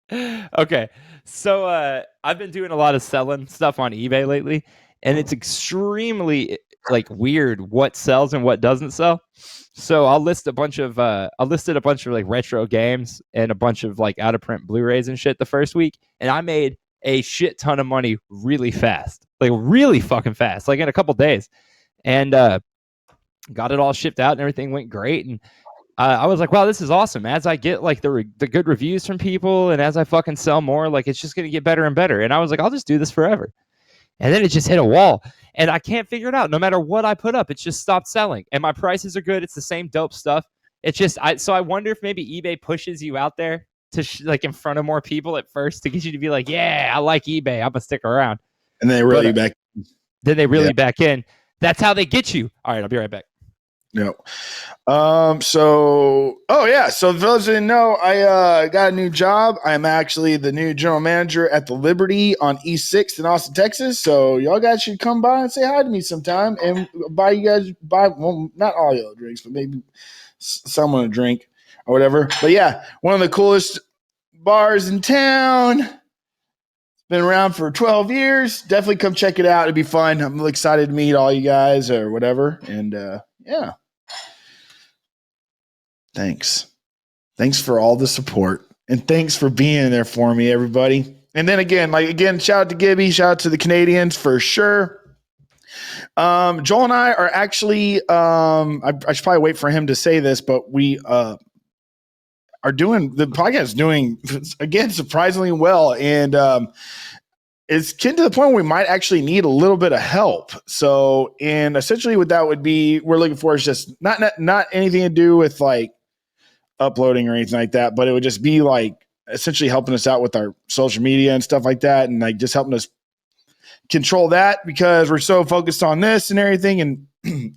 man. Okay. So I've been doing a lot of selling stuff on eBay lately, and it's extremely like weird what sells and what doesn't sell. So I listed a bunch of like retro games and a bunch of like out of print Blu-rays and shit the first week, and I made a shit ton of money really fast, like really fucking fast, like in a couple days, and got it all shipped out and everything went great. And I was like, wow, this is awesome. As I get like the good reviews from people and as I fucking sell more, like it's just going to get better and better. And I was like, I'll just do this forever. And then it just hit a wall and I can't figure it out. No matter what I put up, it's just stopped selling. And my prices are good. It's the same dope stuff. It's just, so I wonder if maybe eBay pushes you out there to like in front of more people at first to get you to be like, yeah, I like eBay. I'm gonna stick around. And they really back. Then they really back in. That's how they get you. All right, I'll be right back. No. So for those who didn't know, I got a new job. I'm actually the new general manager at the Liberty on East 6th in Austin, Texas. So y'all guys should come by and say hi to me sometime and buy not all y'all drinks, but maybe someone a drink or whatever. But yeah, one of the coolest bars in town. It's been around for 12 years. Definitely come check it out. It'd be fun. I'm really excited to meet all you guys or whatever. And yeah. Thanks for all the support and thanks for being there for me, everybody. And then again, shout out to Gibby, shout out to the Canadians for sure. Joel and I are actually, I should probably wait for him to say this, but we are doing the podcast doing again surprisingly well, and it's getting to the point where we might actually need a little bit of help. So, and essentially what that would be, we're looking for is just not anything to do with like uploading or anything like that, but it would just be like essentially helping us out with our social media and stuff like that. And like just helping us control that because we're so focused on this and everything.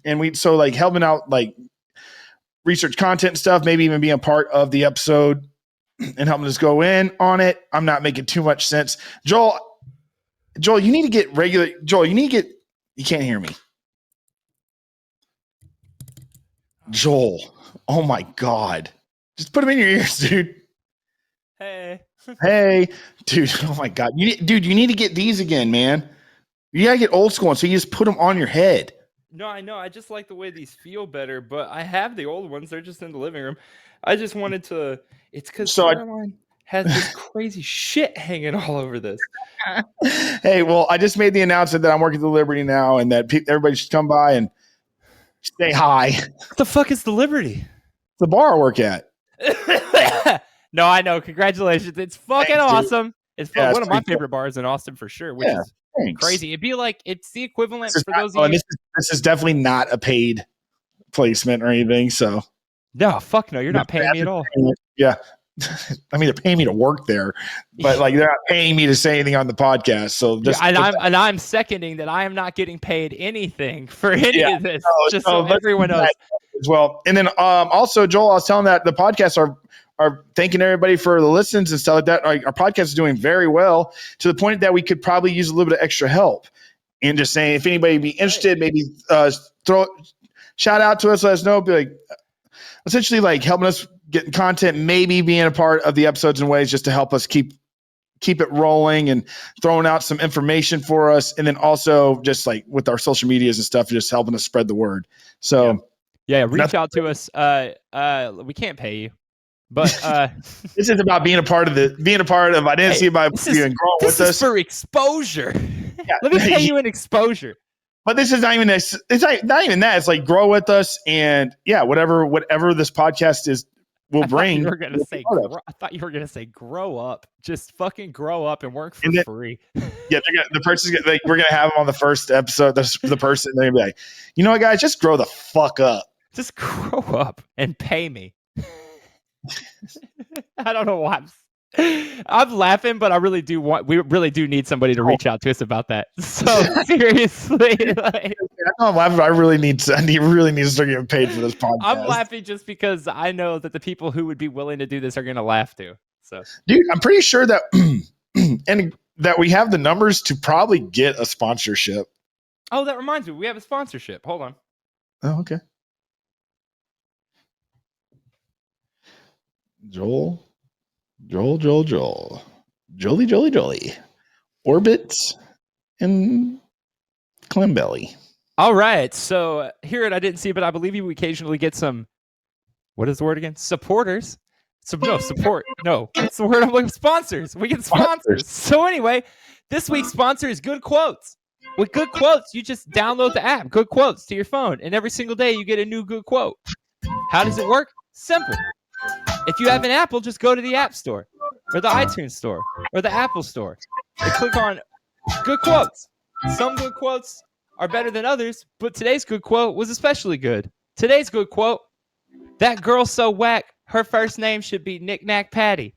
And we, so like helping out, like research content and stuff, maybe even being a part of the episode and helping us go in on it. I'm not making too much sense. Joel, you need to get regular. Joel, you can't hear me. Joel, oh my God. Just put them in your ears, dude. Hey, dude. Oh my God. You need to get these again, man. You gotta get old school ones, so you just put them on your head. No, I know. I just like the way these feel better, but I have the old ones. They're just in the living room. I just wanted to. It's because Caroline has this crazy shit hanging all over this. Hey, well, I just made the announcement that I'm working at the Liberty now, and that everybody should come by and say hi. What the fuck is the Liberty? The bar I work at. No, I know. Congratulations. It's fucking awesome. It's Yeah, one of my pretty favorite bars in Austin for sure, which is crazy. It'd be like, it's the equivalent for those of you. This is definitely not a paid placement or anything. So, no, fuck no. You're not paying me at all. Yeah. I mean, they're paying me to work there, but like they're not paying me to say anything on the podcast. So just, I'm seconding that I am not getting paid anything for any of this. So everyone knows as well. And then also, Joel, I was telling that the podcasts are thanking everybody for the listens and stuff like that. Our podcast is doing very well to the point that we could probably use a little bit of extra help. And just saying, if anybody be interested, maybe shout out to us, let us know. Be like, essentially, like helping us getting content, maybe being a part of the episodes in ways just to help us keep it rolling and throwing out some information for us. And then also just like with our social medias and stuff, just helping us spread the word. So yeah, reach out to us. We can't pay you, but this is about being a part of IDSIBIBY and growing with us. This is for exposure. Yeah. Let me pay you an exposure. But this is not even this. It's not even that. It's like grow with us, and whatever this podcast is will bring. I thought you were gonna say grow up. Just fucking grow up and work for free. Yeah, the person's like, we're gonna have them on the first episode. The person they're gonna be like, you know what, guys, just grow the fuck up. Just grow up and pay me. I don't know why I'm laughing, but we really do need somebody to reach out to us about that. So seriously, I'm laughing. I really need to start getting paid for this podcast. I'm laughing just because I know that the people who would be willing to do this are going to laugh too. So, dude, I'm pretty sure that and that we have the numbers to probably get a sponsorship. Oh, that reminds me, we have a sponsorship. Hold on. Oh, okay. Jolie. Orbits and Clam Belly. All right. So here at I Didn't See, but I believe we occasionally get some, what is the word again? Supporters. Support. No, that's the word I'm looking for. Sponsors. We get sponsors. So anyway, this week's sponsor is Good Quotes. With Good Quotes, you just download the app, Good Quotes, to your phone. And every single day you get a new good quote. How does it work? Simple. If you have an Apple, just go to the App Store or the iTunes Store or the Apple Store and click on Good Quotes. Some good quotes are better than others, but today's good quote was especially good. Today's good quote, that girl's so whack, her first name should be Knick Knack Patty.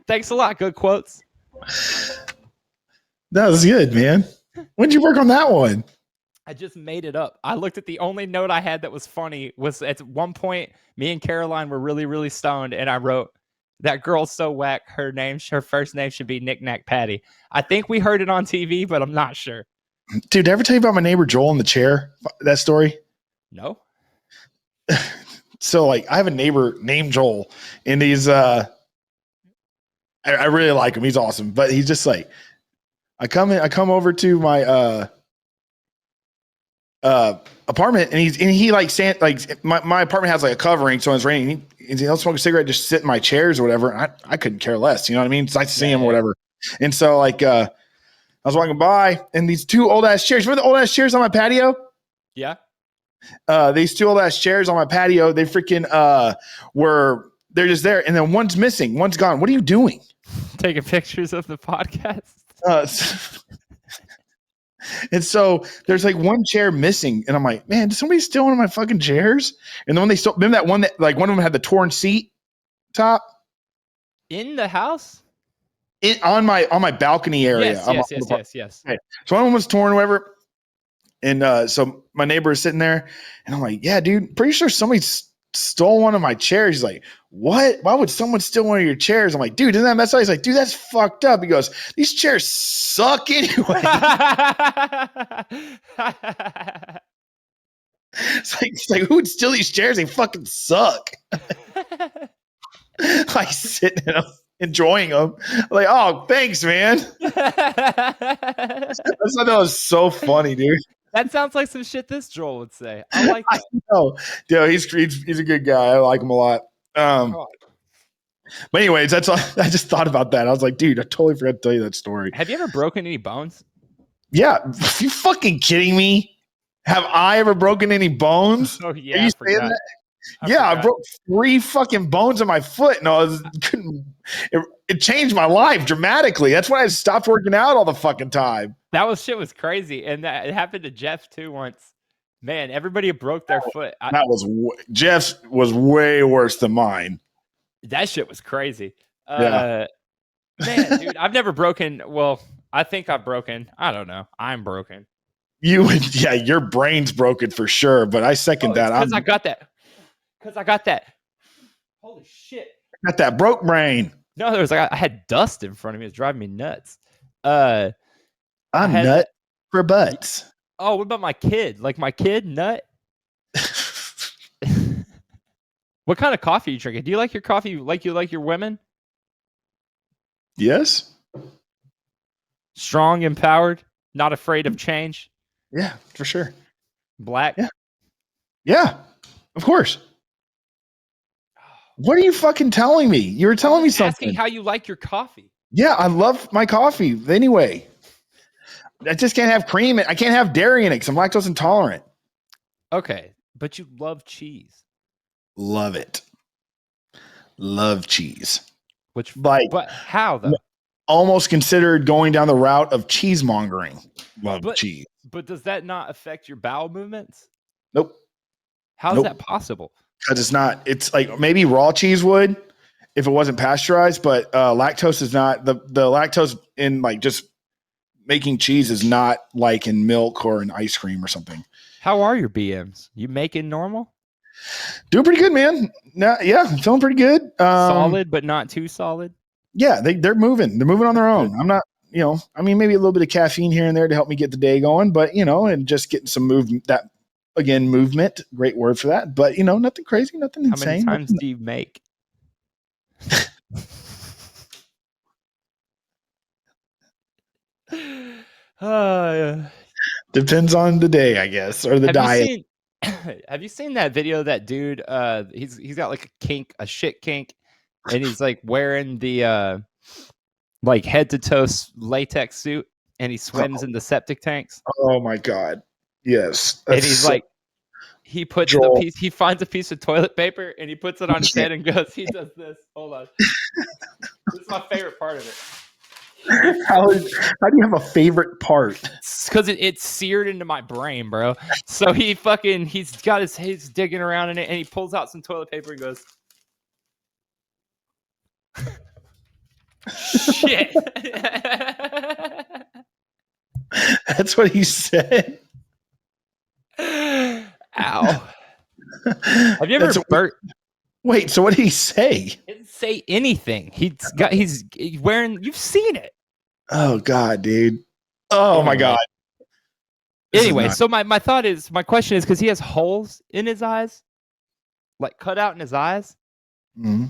Thanks a lot, Good Quotes. That was good, man. When'd you work on that one? I just made it up. I looked at the only note I had that was funny was at one point, me and Caroline were really, really stoned, and I wrote, that girl's so whack, her first name should be Knick Knack Patty. I think we heard it on TV, but I'm not sure. Dude, did I ever tell you about my neighbor Joel in the chair? That story? No. So, like, I have a neighbor named Joel, and he's I really like him. He's awesome, but he's just like, I come over to my apartment, and he like my apartment has like a covering, so when it's raining, he'll smoke a cigarette, just sit in my chairs or whatever. I couldn't care less, you know what I mean? It's nice to see him or whatever. And so like I was walking by, and these two old ass chairs. Remember the old ass chairs on my patio? Yeah. These two old ass chairs on my patio, they freaking they're just there, and then one's missing, one's gone. What are you doing? Taking pictures of the podcast. And so there's like one chair missing, and I'm like, man, did somebody steal one of my fucking chairs? And then when they stole, remember that one that like one of them had the torn seat top In the house? on my balcony area. Yes. Okay. So one of them was torn, or whatever. And so my neighbor is sitting there, and I'm like, yeah, dude, pretty sure somebody stole one of my chairs. He's like, what? Why would someone steal one of your chairs? I'm like, dude, isn't that messed up? He's like, dude, that's fucked up. He goes, these chairs suck anyway. It's like, who would steal these chairs? They fucking suck. Like sitting in them, enjoying them. Like, oh, thanks, man. I thought that was so funny, dude. That sounds like some shit this Joel would say. I like that. I know. Dude, he's a good guy. I like him a lot. But anyways, that's all. I just thought about that. I was like, dude, I totally forgot to tell you that story. Have you ever broken any bones? Yeah. Are you fucking kidding me? Have I ever broken any bones? Oh, yeah. Are you saying that? I broke 3 fucking bones in my foot, and it changed my life dramatically. That's why I stopped working out all the fucking time. That shit was crazy, and it happened to Jeff too once. Man, everybody broke their foot. Jeff's was way worse than mine. That shit was crazy. Yeah. Man, dude, I've never broken. Well, I think I've broken. I don't know. I'm broken. Your brain's broken for sure. But I second that. Because I got that. Holy shit! I got that broke brain. No, there was I had dust in front of me. It was driving me nuts. I'm nut for butts. Oh, what about my kid? Like my kid, nut? What kind of coffee are you drinking? Do you like your coffee like you like your women? Yes. Strong, empowered, not afraid of change? Yeah, for sure. Black? Yeah, of course. What are you fucking telling me? You were telling me something. Asking how you like your coffee. Yeah, I love my coffee anyway. I just can't have cream. I can't have dairy in it because I'm lactose intolerant. Okay, but you love cheese. Love it. Love cheese. But how though? Almost considered going down the route of cheesemongering. Love cheese. But does that not affect your bowel movements? Nope. How's that possible? Because it's not. It's like maybe raw cheese would if it wasn't pasteurized, but lactose is not. The lactose in like just making cheese is not like in milk or in ice cream or something. How are your BMs? You making normal? Doing pretty good, man. I'm feeling pretty good. Solid, but not too solid. Yeah, they're moving. They're moving on their own. I'm not. Maybe a little bit of caffeine here and there to help me get the day going, but and just getting some movement. That again, movement. Great word for that. But nothing crazy, nothing insane. How many times do you make? Depends on the day, I guess, or the diet. Have you seen that video? That dude, he's got like a shit kink, and he's like wearing the like head to toe latex suit, and he swims in the septic tanks. Oh my god, yes! And he's like, he puts he finds a piece of toilet paper and he puts it on his head and goes, he does this. Hold on, this is my favorite part of it. How do you have a favorite part? Because it's seared into my brain, bro. So he's got he's digging around in it, and he pulls out some toilet paper and goes, shit. That's what he said. Ow. Have you ever burnt? Wait, so what did he say? He didn't say anything. He's wearing, you've seen it. Oh god, dude. Oh my god. Anyway, so my question is, because he has holes in his eyes, like cut out in his eyes. Mm-hmm.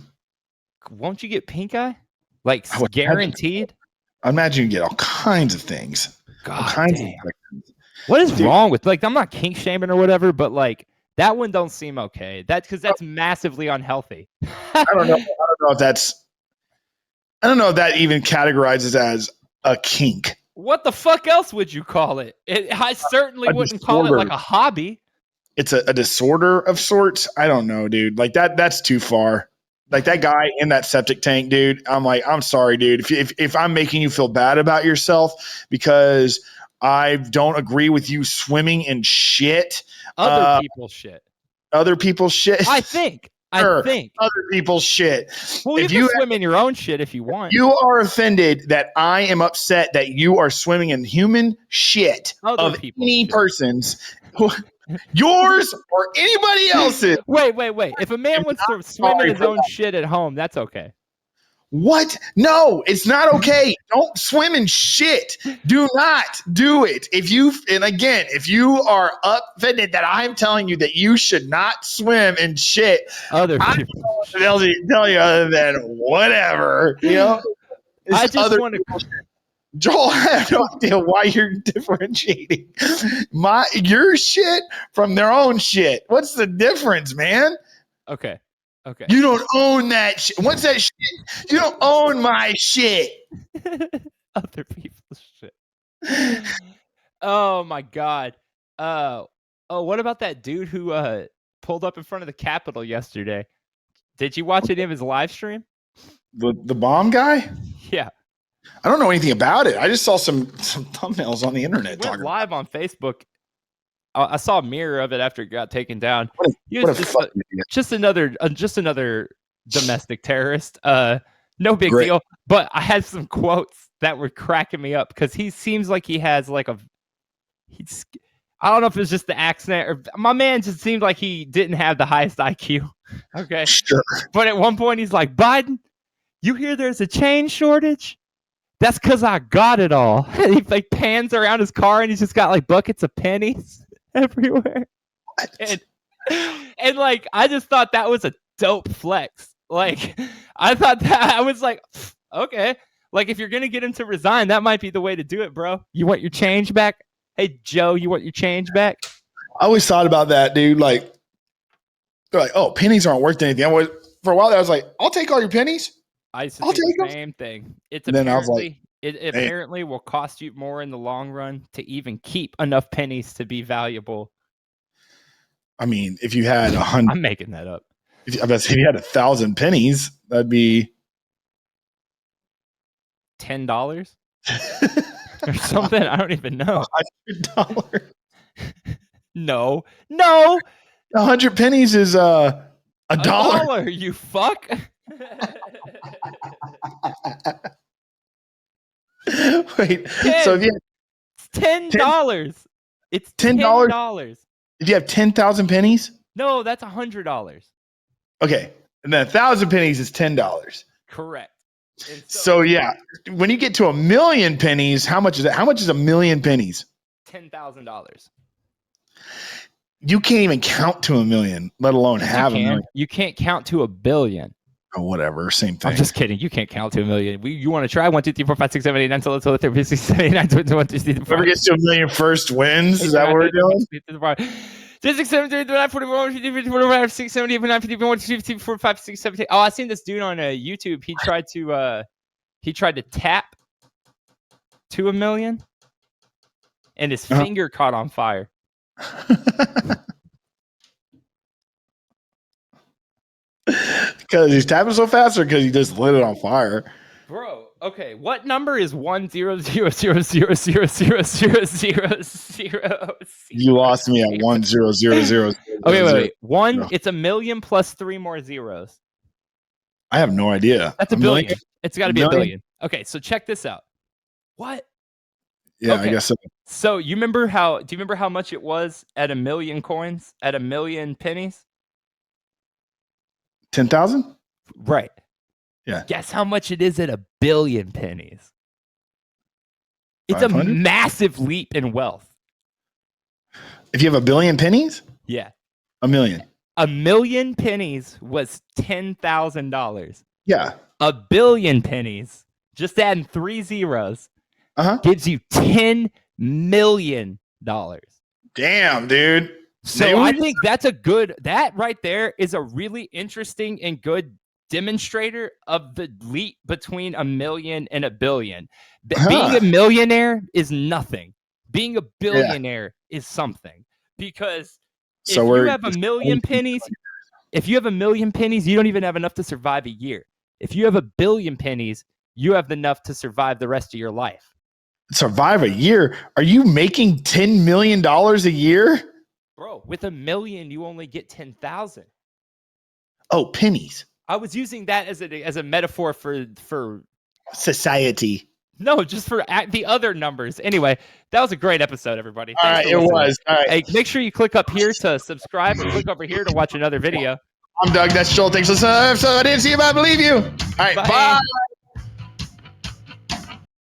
Won't you get pink eye? Like guaranteed? I imagine you get all kinds of things. God, all kinds damn. of things. What is wrong with, like, I'm not kink shaming or whatever, but like that one don't seem okay. That's because that's massively unhealthy. I don't know if that even categorizes as a kink. What the fuck else would you call it? I certainly wouldn't call it like a hobby. It's a disorder of sorts. I don't know, dude. Like that's too far. Like that guy in that septic tank, dude. I'm like, I'm sorry, dude. If I'm making you feel bad about yourself because I don't agree with you swimming in shit, Other people's shit. other people's shit. I think. Sure, I think. other people's shit. Well, If you you can swim in your own shit if you want. you are offended that I am upset that you are swimming in human shit Other of people's any shit. person's, yours or anybody else's. Wait. If a man wants to swim in sorry his for own shit at home, that's okay. What? No, it's not okay. Don't swim in shit. Do not do it. If you are offended that I'm telling you that you should not swim in shit, Other I people. don't know what else to tell you other than whatever. You know? It's I just other want to. people's shit. Joel, I have no idea why you're differentiating your shit from their own shit. What's the difference, man? Okay. You don't own that shit. What's that shit? You don't own my shit. Other people's shit. Oh my god. What about that dude who pulled up in front of the Capitol yesterday? Did you watch any of his live stream? The bomb guy? Yeah. I don't know anything about it. I just saw some thumbnails on the internet Went talking live on Facebook. I saw a mirror of it after it got taken down. He what was a fucking idiot. just another domestic terrorist. No big Great. deal. But I had some quotes that were cracking me up because he seems like he has like I don't know if it's just the accent or my man just seemed like he didn't have the highest IQ. Okay. Sure. But at one point he's like, Biden, you hear there's a chain shortage? That's because I got it all. And he like pans around his car and he's just got like buckets of pennies everywhere. And like I just thought that was a dope flex. Like I thought that I was like, okay. Like if you're gonna get him to resign, that might be the way to do it, bro. You want your change back? Hey Joe, you want your change back? I always thought about that, dude. Like, they're like, oh, pennies aren't worth anything. For a while there, I was like, I'll take all your pennies. I used to I'll think the take 'em. same thing. It's And then I was apparently like, it apparently will cost you more in the long run to even keep enough pennies to be valuable. I mean, if you had 100, I'm making that up. if you had 1,000 pennies, that'd be $10 or something. I don't even know. $100. No. 100 pennies is a dollar. You fuck. Wait, so if you It's $10. It's $10? $10. if you have 10,000 pennies, No, that's $100. okay, and then 1,000 pennies is $10. Correct. And So yeah, when you get to 1,000,000 pennies, how much is that? How much is 1,000,000 pennies? $10,000. You can't even count to 1,000,000, let alone have 1,000,000. You can't count to 1,000,000,000. Oh, whatever, same thing. I'm just kidding. You can't count to 1,000,000. You want to try? 1, 2, 3, 4, 5, 6, 7, 8, 9, 10, 11, 12, 13, 14, 15, 16, 17, 18, 19, 20, 21, 22, 23, 24, Whoever gets to 1,000,000 first wins. Is that what we're doing? 6, 7, 8, 9, 41, 50, 45, 6, 7, 8, 9, 50, 51, 52, 53, 54, 55, 56, 17. Oh, I seen this dude on YouTube. He tried to tap to 1,000,000 and his finger caught on fire. Because he's tapping so fast, or because he just lit it on fire? Bro, okay, what number is 10000000000? You lost me at 1,000,000. Okay, wait. One, no. It's 1,000,000 plus 3 more zeros. I have no idea. That's a billion. It's got to be a billion. Okay, so check this out. What? Yeah, okay. I guess so. So do you remember how much it was at 1,000,000 coins, at 1,000,000 pennies? 10,000? Right. Yeah. Guess how much it is at 1,000,000,000 pennies? It's 500? a massive leap in wealth. If you have 1,000,000,000 pennies? Yeah. 1,000,000. 1,000,000 pennies was $10,000. Yeah. 1,000,000,000 pennies, just adding 3 zeros, gives you $10 million. Damn, dude. So I think that right there is a really interesting and good demonstrator of the leap between 1,000,000 and 1,000,000,000. Being a millionaire is nothing. Being a billionaire is something. Because if you have 1,000,000 pennies, If you have 1,000,000 pennies, you don't even have enough to survive a year. If you have 1,000,000,000 pennies, you have enough to survive the rest of your life. Survive a year? Are you making $10 million a year? Bro, with 1,000,000, you only get 10,000. Oh, pennies. I was using that as a metaphor for Society. no, just for the other numbers. Anyway, that was a great episode, everybody. All right, it was. All right. Hey, make sure you click up here to subscribe and click over here to watch another video. I'm Doug. That's Joel. Thanks for listening. So I didn't see you, but I believe you. All right, bye.